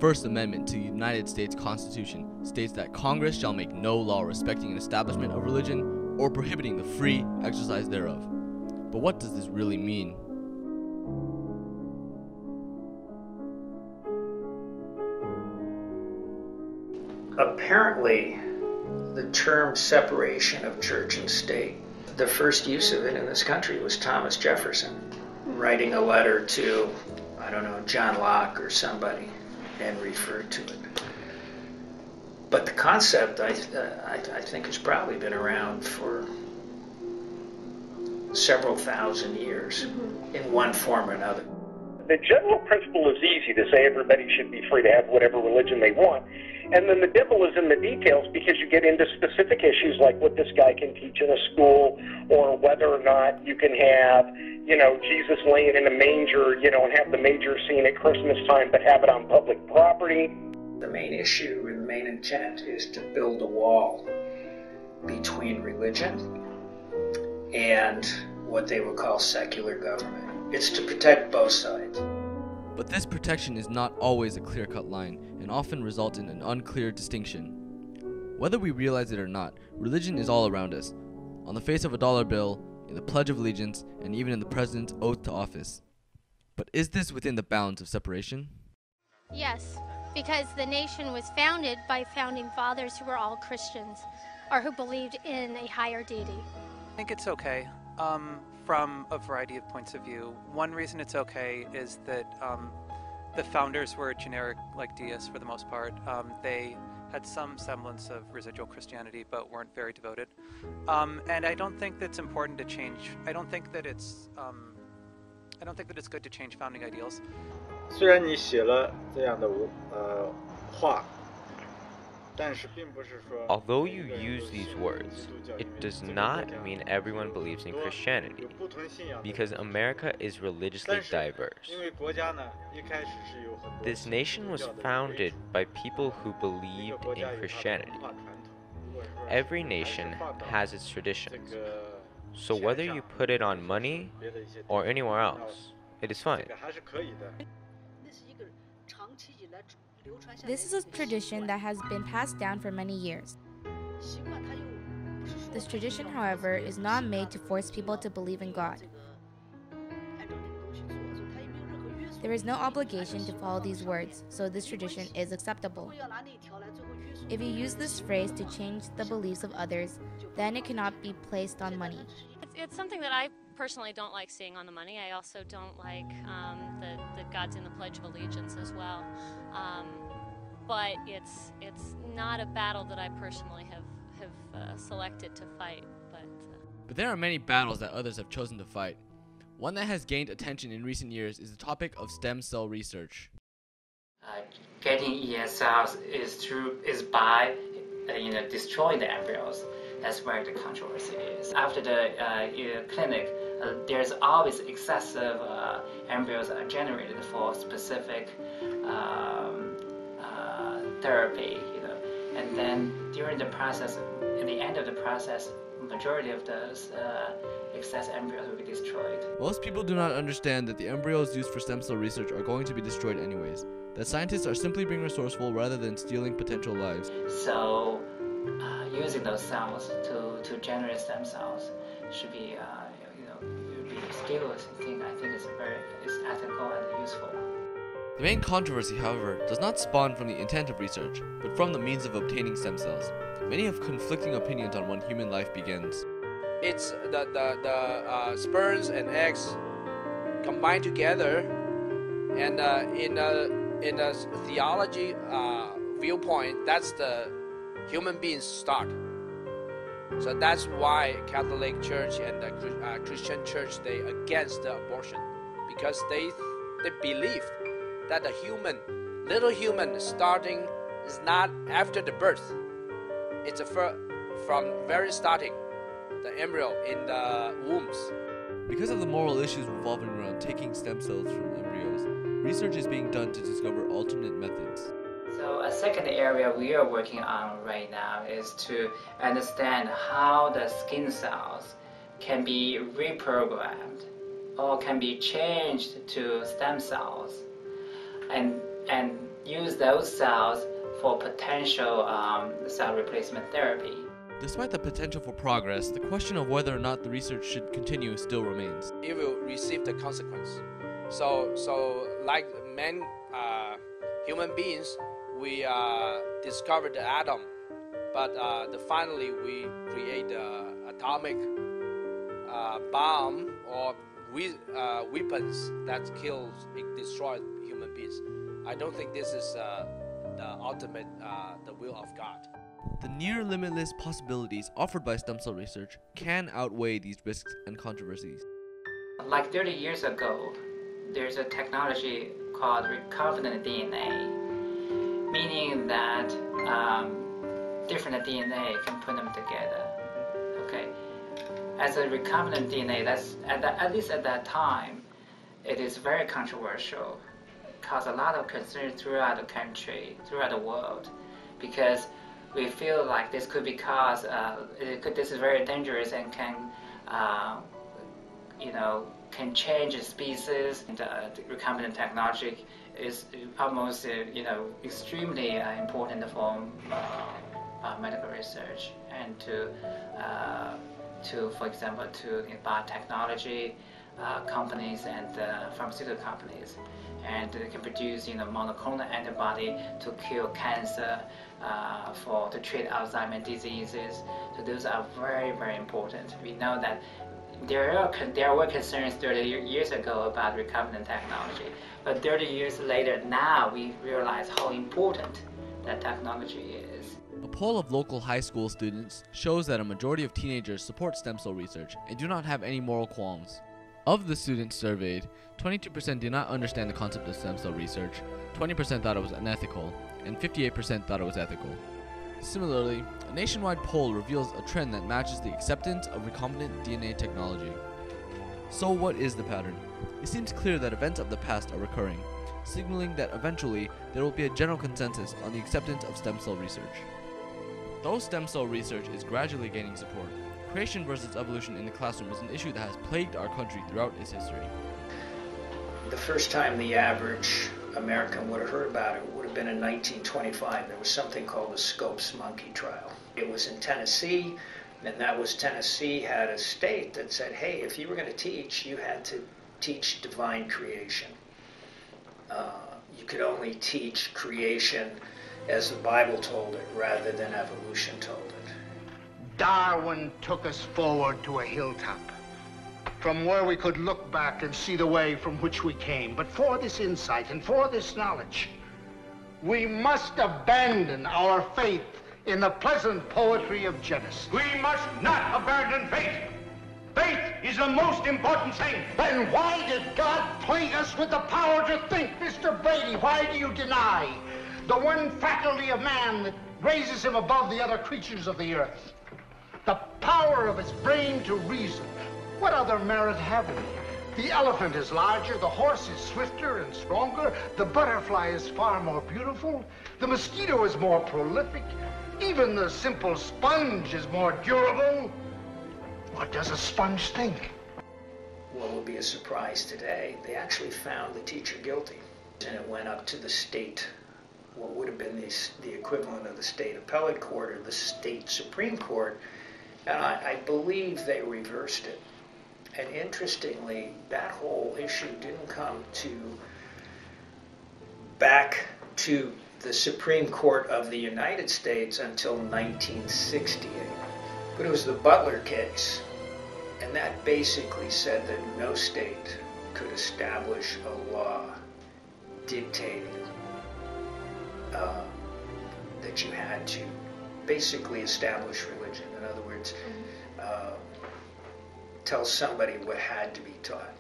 First Amendment to the United States Constitution states that Congress shall make no law respecting an establishment of religion or prohibiting the free exercise thereof. But what does this really mean? Apparently, the term separation of church and state, the first use of it in this country was Thomas Jefferson writing a letter to, I don't know, John Locke or somebody, and referred to it. But the concept, I think, has probably been around for several thousand years in one form or another. The general principle is easy to say everybody should be free to have whatever religion they want. And then the devil is in the details because you get into specific issues like what this guy can teach in a school or whether or not you can have, Jesus laying in a manger, and have the manger scene at Christmas time but have it on public property. The main issue and the main intent is to build a wall between religion and what they would call secular government. It's to protect both sides. But this protection is not always a clear-cut line and often results in an unclear distinction. Whether we realize it or not, religion is all around us, on the face of a dollar bill, in the Pledge of Allegiance, and even in the President's oath to office. But is this within the bounds of separation? Yes, because the nation was founded by founding fathers who were all Christians, or who believed in a higher deity. I think it's okay. From a variety of points of view. One reason it's okay is that the founders were generic deists for the most part. They had some semblance of residual Christianity but weren't very devoted. And I don't think that's important to change. I don't think that it's good to change founding ideals. 虽然你写了这样的话 Although you use these words, it does not mean everyone believes in Christianity, because America is religiously diverse. This nation was founded by people who believed in Christianity. Every nation has its traditions, so whether you put it on money or anywhere else, it is fine. This is a tradition that has been passed down for many years. This tradition, however, is not made to force people to believe in God. There is no obligation to follow these words, so this tradition is acceptable. If you use this phrase to change the beliefs of others, then it cannot be placed on money. It's something that I personally don't like seeing on the money. I also don't like that God's in the Pledge of Allegiance as well. But it's not a battle that I personally have selected to fight. But there are many battles that others have chosen to fight. One that has gained attention in recent years is the topic of stem cell research. Getting ESLs is by destroying the embryos. That's where the controversy is. After the clinic, there's always excessive embryos are generated for specific therapy, and then during the process, at the end of the process, majority of those excess embryos will be destroyed. Most people do not understand that the embryos used for stem cell research are going to be destroyed anyways. That scientists are simply being resourceful rather than stealing potential lives. So, using those cells to generate stem cells should be, a skillless thing. I think it's ethical and useful. The main controversy, however, does not spawn from the intent of research, but from the means of obtaining stem cells. Many have conflicting opinions on when human life begins. It's the sperms and eggs combined together, and in a theology viewpoint, that's the human being's start. So that's why Catholic Church and the Christian Church, they against the abortion, because they believe that the little human starting is not after the birth. It's from very starting, the embryo in the wombs. Because of the moral issues revolving around taking stem cells from embryos, research is being done to discover alternate methods. So a second area we are working on right now is to understand how the skin cells can be reprogrammed or can be changed to stem cells, and use those cells for potential cell replacement therapy. Despite the potential for progress, the question of whether or not the research should continue still remains. It will receive the consequence. So like human beings, we discovered the atom, but finally we create the atomic bomb or weapons that destroy human beings. I don't think this is the ultimate, the will of God. The near limitless possibilities offered by stem cell research can outweigh these risks and controversies. Like 30 years ago, there's a technology called recombinant DNA, meaning that different DNA can put them together. Okay, as a recombinant DNA, that's at least at that time, it is very controversial, caused a lot of concern throughout the country, throughout the world, because we feel like this could be caused. This is very dangerous and can, can change the species. And the recombinant technology is almost, extremely important for medical research and for example, to biotechnology companies and pharmaceutical companies, and they can produce, monoclonal antibody to cure cancer, to treat Alzheimer's diseases. So those are very, very important. We know that there were concerns 30 years ago about recombinant technology, but 30 years later, now we realize how important that technology is. A poll of local high school students shows that a majority of teenagers support stem cell research and do not have any moral qualms. Of the students surveyed, 22% did not understand the concept of stem cell research, 20% thought it was unethical, and 58% thought it was ethical. Similarly, a nationwide poll reveals a trend that matches the acceptance of recombinant DNA technology. So what is the pattern? It seems clear that events of the past are recurring, signaling that eventually there will be a general consensus on the acceptance of stem cell research. Though stem cell research is gradually gaining support, creation versus evolution in the classroom is an issue that has plagued our country throughout its history. The first time the average American would have heard about it would have been in 1925. There was something called the Scopes monkey trial. It was in Tennessee, and that was Tennessee had a state that said, hey, if you were going to teach, you had to teach divine creation. You could only teach creation as the Bible told it rather than evolution told it. Darwin took us forward to a hilltop from where we could look back and see the way from which we came. But for this insight and for this knowledge, we must abandon our faith in the pleasant poetry of Genesis. We must not abandon faith. Faith is the most important thing. Then why did God plague us with the power to think? Mr. Brady, why do you deny the one faculty of man that raises him above the other creatures of the earth? The power of his brain to reason. What other merit have we? The elephant is larger, the horse is swifter and stronger, the butterfly is far more beautiful, the mosquito is more prolific, even the simple sponge is more durable. What does a sponge think? What will be a surprise today, they actually found the teacher guilty, and it went up to the state, what would have been the equivalent of the state appellate court or the state Supreme Court, and I believe they reversed it. And interestingly, that whole issue didn't come back to the Supreme Court of the United States until 1968. But it was the Butler case, and that basically said that no state could establish a law dictating that you had to basically establish religion. In other words, tell somebody what had to be taught.